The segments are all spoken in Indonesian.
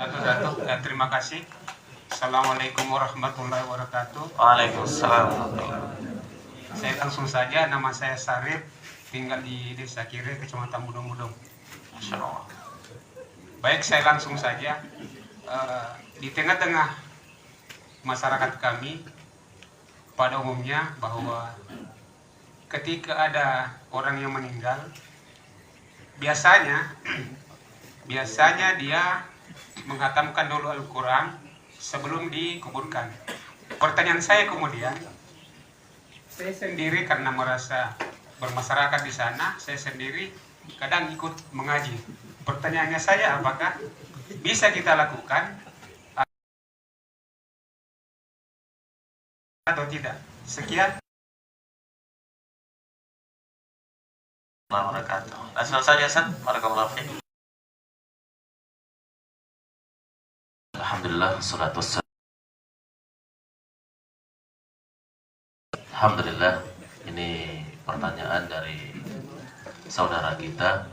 Datuk, terima kasih. Assalamualaikum warahmatullahi wabarakatuh. Waalaikumsalam. Saya langsung saja, nama saya Sarip, tinggal di Desa Kire, Kecamatan Budong-Budong. Masya Allah. Baik, saya langsung saja. Di tengah-tengah masyarakat kami, pada umumnya bahwa ketika ada orang yang meninggal, biasanya dia menghatamkan dulu Al-Quran sebelum dikuburkan. Pertanyaan saya kemudian, saya sendiri karena merasa bermasyarakat di sana, saya sendiri kadang ikut mengaji. Pertanyaannya saya, apakah bisa kita lakukan atau tidak? Sekian. Wabarakatuh. Langsung saja, Ustaz. Barakallahu fiik. Alhamdulillah, salatu wassalam. Alhamdulillah, ini pertanyaan dari saudara kita.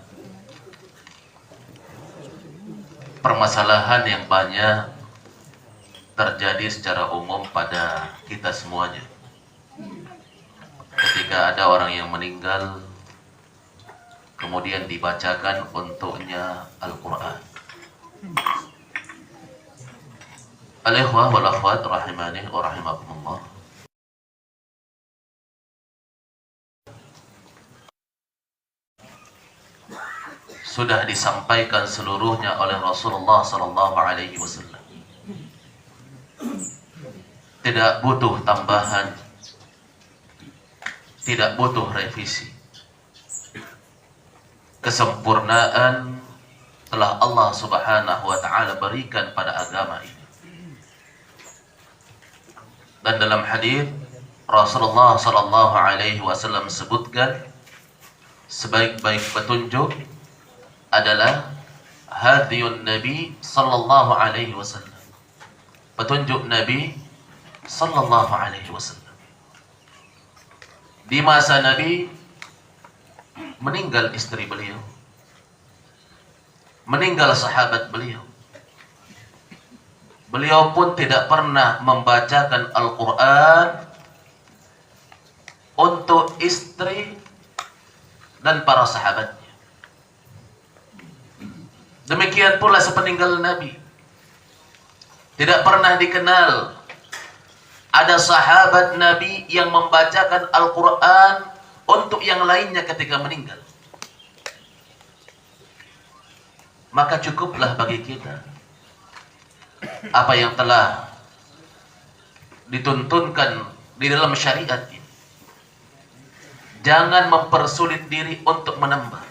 Permasalahan yang banyak terjadi secara umum pada kita semuanya. Ketika ada orang yang meninggal, kemudian dibacakan untuknya Al-Quran. Al-ikhwah wal akhwat rahimani wa rahimakumullah. Sudah disampaikan seluruhnya oleh Rasulullah sallallahu alaihi wasallam. Tidak butuh tambahan, tidak butuh revisi. Kesempurnaan telah Allah Subhanahu wa taala berikan pada agama ini. Dan dalam hadis Rasulullah sallallahu alaihi wasallam sebutkan, sebaik-baik petunjuk adalah hadiyun Nabi sallallahu alaihi wasallam. Petunjuk Nabi sallallahu alaihi wasallam. Di masa Nabi meninggal istri beliau, meninggal sahabat beliau. Beliau pun tidak pernah membacakan Al-Quran untuk istri dan para sahabatnya. Demikian pula sepeninggal Nabi, tidak pernah dikenal ada sahabat Nabi yang membacakan Al-Quran untuk yang lainnya ketika meninggal. Maka cukuplah bagi kita apa yang telah dituntunkan di dalam syariat ini. Jangan mempersulit diri untuk menambah.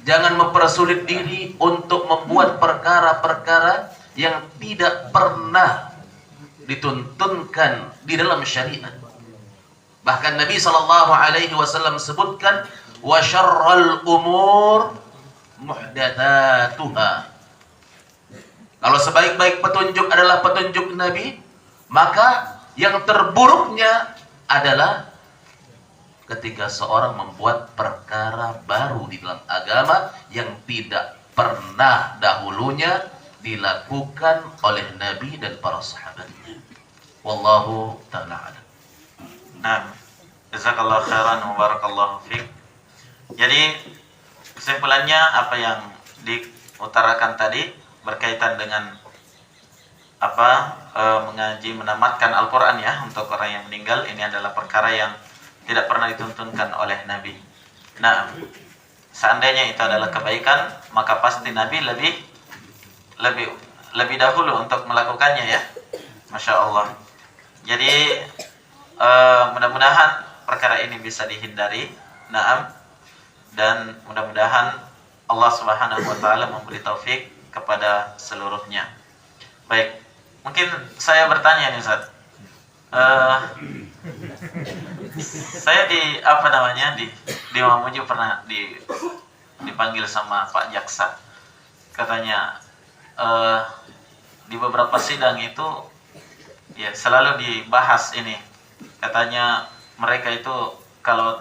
Jangan mempersulit diri untuk membuat perkara-perkara yang tidak pernah dituntunkan di dalam syariat. Bahkan Nabi SAW sebutkan, wa syarrul umur muhdatsatuha. Kalau sebaik-baik petunjuk adalah petunjuk Nabi, maka yang terburuknya adalah ketika seorang membuat perkara baru di dalam agama yang tidak pernah dahulunya dilakukan oleh Nabi dan para sahabatnya. Wallahu ta'ala a'lam. Nah, jazakallahu khairan wa barakallahu fiik. Jadi kesimpulannya apa yang diutarakan tadi berkaitan dengan mengaji menamatkan Al-Quran ya untuk orang yang meninggal, ini adalah perkara yang tidak pernah dituntunkan oleh Nabi. Nah, seandainya itu adalah kebaikan, maka pasti Nabi lebih dahulu untuk melakukannya ya. Masya Allah. Jadi mudah-mudahan perkara ini bisa dihindari. Naam. Dan mudah-mudahan Allah Subhanahu wa taala memberi taufik kepada seluruhnya. Baik, mungkin saya bertanya nih Ustaz. Saya di Mamuju pernah dipanggil sama Pak Jaksa. Katanya di beberapa sidang itu ya selalu dibahas ini. Katanya mereka itu kalau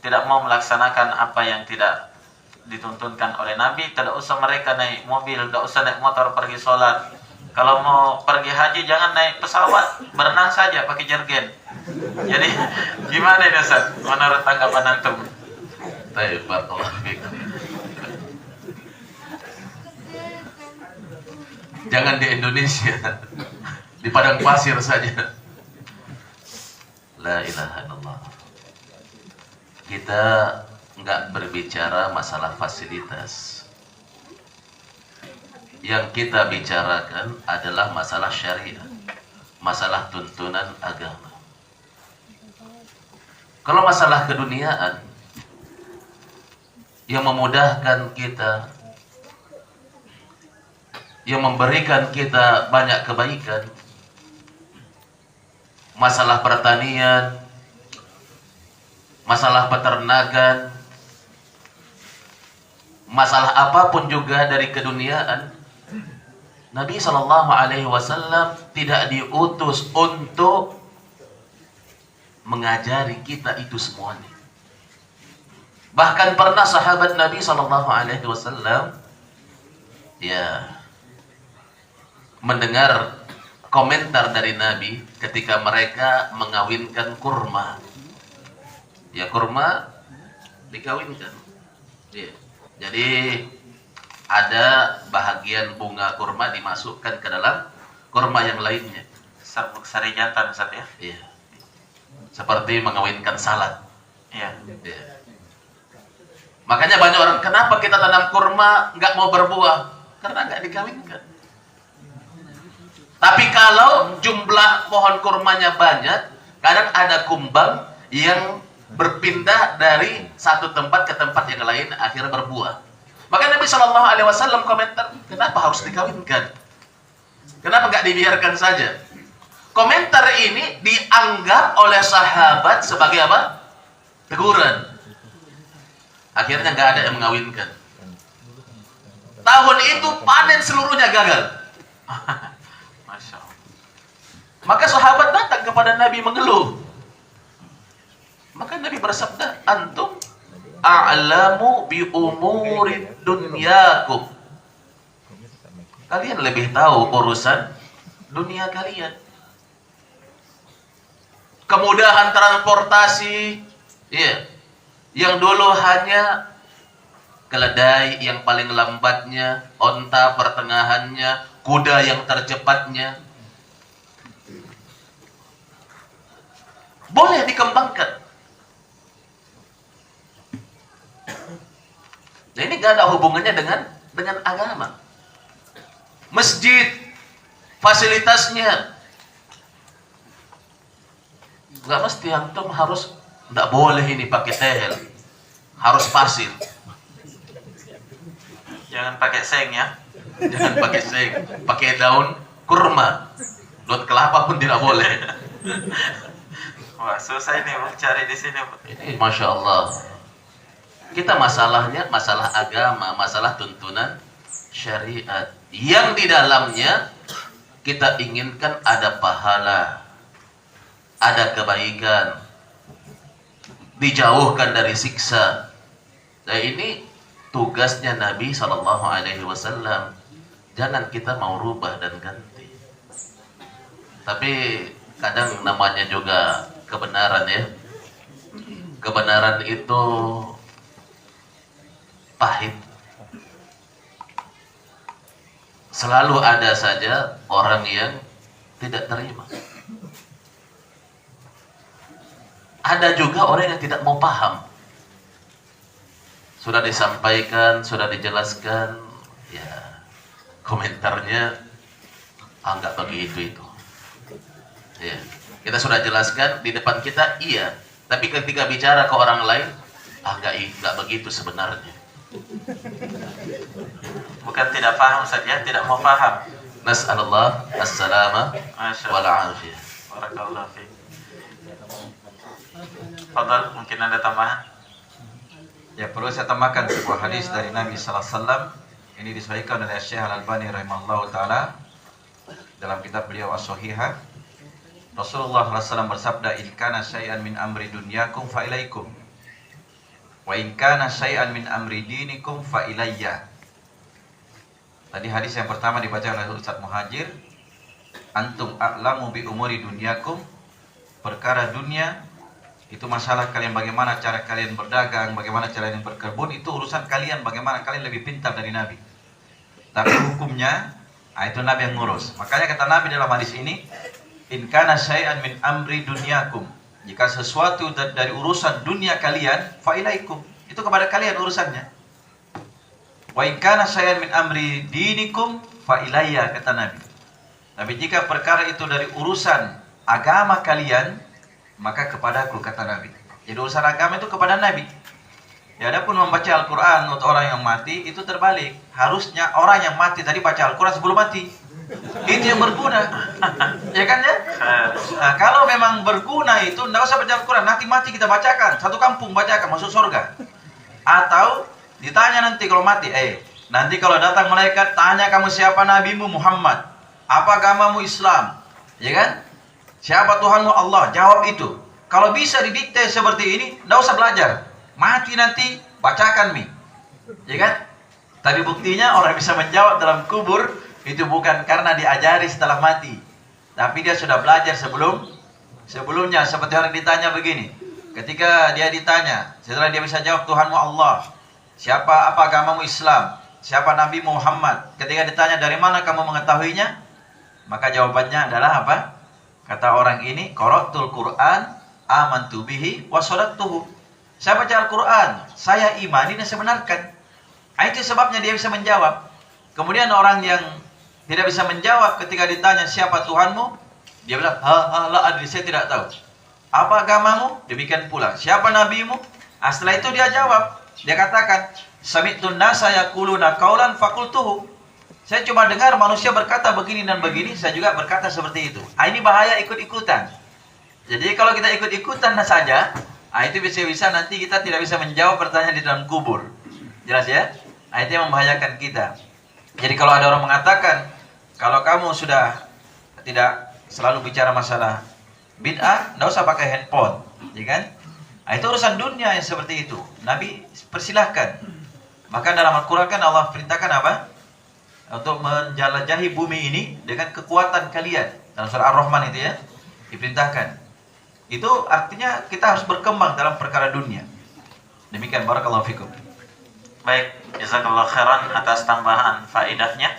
tidak mau melaksanakan apa yang tidak dituntunkan oleh Nabi, tidak usah mereka naik mobil, tidak usah naik motor pergi sholat. Kalau mau pergi haji jangan naik pesawat, berenang saja pakai jergen. Jadi gimana ini Ustaz? Menurut tanggapan antum? Baik, barakallahu fikum. Jangan di Indonesia, di padang pasir saja. La ilaha illallah. Kita nggak berbicara masalah fasilitas. Yang kita bicarakan adalah masalah syariat, masalah tuntunan agama. Kalau masalah keduniaan yang memudahkan kita, yang memberikan kita banyak kebaikan, masalah pertanian, masalah peternakan, masalah apapun juga dari keduniaan, Nabi SAW tidak diutus untuk mengajari kita itu semuanya. Bahkan pernah sahabat Nabi SAW ya mendengar komentar dari Nabi ketika mereka mengawinkan kurma. Ya, kurma dikawinkan. Ya. Jadi ada bahagian bunga kurma dimasukkan ke dalam kurma yang lainnya. Serbuk sari jantan Ustaz ya? Iya. Seperti mengawinkan salad. Iya. Ya. Makanya banyak orang, kenapa kita tanam kurma nggak mau berbuah? Karena nggak dikawinkan. Tapi kalau jumlah pohon kurmanya banyak, kadang ada kumbang yang berpindah dari satu tempat ke tempat yang lain, akhirnya berbuah. Maka Nabi SAW komentar, kenapa harus dikawinkan? Kenapa nggak dibiarkan saja? Komentar ini dianggap oleh sahabat sebagai apa? Teguran. Akhirnya nggak ada yang mengawinkan. Tahun itu panen seluruhnya gagal. Masya Allah. Maka sahabat datang kepada Nabi mengeluh. Maka Nabi bersabda, antum a'lamu bi umuri dunyakum. Kalian lebih tahu urusan dunia kalian. Kemudahan transportasi, ya, yang dulu hanya keledai yang paling lambatnya, onta pertengahannya, kuda yang tercepatnya, boleh dikembangkan. Nah, ini gak ada hubungannya dengan agama. Masjid, fasilitasnya, gak mesti antum harus, gak boleh ini pakai tehel, harus pasir. Jangan pakai seng ya. Jangan pakai seng, pakai daun kurma, daun kelapa pun tidak boleh. Wah, susah ini Bang cari di sini. Ini Masya Allah. Kita masalahnya masalah agama, masalah tuntunan syariat yang di dalamnya kita inginkan ada pahala, ada kebaikan, dijauhkan dari siksa. Nah, ini tugasnya Nabi SAW. Jangan kita mau rubah dan ganti. Tapi kadang namanya juga kebenaran ya. Kebenaran itu pahit. Selalu ada saja orang yang tidak terima. Ada juga orang yang tidak mau paham. Sudah disampaikan, sudah dijelaskan, ya komentarnya anggap begitu itu. Ya, kita sudah jelaskan di depan kita, iya. Tapi ketika bicara ke orang lain, enggak begitu sebenarnya. Bukan tidak paham saja, tidak mau paham. Nas'alullah as-salama wal afiyah. Barakallahu fiik. Fadal, mungkin ada tambahan? Ya, perlu saya tambahkan sebuah hadis dari Nabi sallallahu alaihi wasallam. Ini disahihkan oleh Syekh Al-Albani rahimahullahu taala dalam kitab beliau As-Shahihah. Rasulullah sallallahu alaihi wasallam bersabda, "In kana syai'an min amri dunyakum fa ilaikum. Wa in kana syai'an min amri dinikum fa ilayya. Tadi hadis yang pertama dibaca oleh Ustaz Muhajir, antum a'lamu bi umuri dunyakum, perkara dunia itu masalah kalian, bagaimana cara kalian berdagang, bagaimana cara kalian berkebun, itu urusan kalian, bagaimana kalian lebih pintar dari Nabi. Tapi hukumnya, itu Nabi yang ngurus. Makanya kata Nabi dalam hadis ini, in kana syai'an min amri dunyakum, jika sesuatu dari urusan dunia kalian, fa ilaikum, itu kepada kalian urusannya. Wa in kana syai'an min amri dinikum fa ilayya, kata Nabi. Tapi jika perkara itu dari urusan agama kalian, maka kepadaku, kata Nabi. Jadi urusan agama itu kepada Nabi. Ya, adapun membaca Al-Quran untuk orang yang mati itu terbalik. Harusnya orang yang mati tadi baca Al-Quran sebelum mati. Itu yang berguna. Ya kan ya? Nah, kalau memang berguna itu tidak usah baca Al-Quran. Nanti mati kita bacakan. Satu kampung bacakan, masuk surga. Atau ditanya nanti kalau mati, nanti kalau datang malaikat tanya, kamu siapa? Nabimu Muhammad. Apa agamamu? Islam. Ya kan? Siapa Tuhanmu? Allah. Jawab itu. Kalau bisa didikte seperti ini, tidak usah belajar. Mati nanti, bacakan mi. Ya kan? Tapi buktinya orang bisa menjawab dalam kubur, itu bukan karena diajari setelah mati. Tapi dia sudah belajar sebelumnya. Seperti orang ditanya begini. Ketika dia ditanya, setelah dia bisa jawab, Tuhanmu Allah. Siapa, apa agamamu? Islam. Siapa Nabi Muhammad? Ketika ditanya, dari mana kamu mengetahuinya? Maka jawabannya adalah apa? Kata orang ini, qara'tul Qur'an, amantu bihi, wa sadaqtuhu. Saya baca Al-Quran, saya imani dan saya benarkan. Itu sebabnya dia bisa menjawab. Kemudian orang yang tidak bisa menjawab ketika ditanya siapa Tuhanmu, dia bilang, la adri, saya tidak tahu. Apa agamamu? Demikian pula. Siapa nabimu? Setelah itu dia jawab. Dia katakan, sami'tun nasa yaquluna qaulan faqultuhu. Saya cuma dengar manusia berkata begini dan begini, saya juga berkata seperti itu. Ini bahaya ikut-ikutan. Jadi kalau kita ikut-ikutan saja, itu bisa-bisa nanti kita tidak bisa menjawab pertanyaan di dalam kubur. Jelas ya? Itu yang membahayakan kita. Jadi kalau ada orang mengatakan, kalau kamu sudah tidak selalu bicara masalah bid'ah, tidak usah pakai handphone. Ya kan? Itu urusan dunia yang seperti itu. Nabi persilahkan. Maka dalam Al-Quran kan Allah perintahkan apa? Untuk menjelajahi bumi ini dengan kekuatan kalian. Dalam surah Ar-Rahman itu ya, diperintahkan. Itu artinya kita harus berkembang dalam perkara dunia. Demikian, barakallahu fikum. Baik, jazakallahu khairan atas tambahan faedahnya.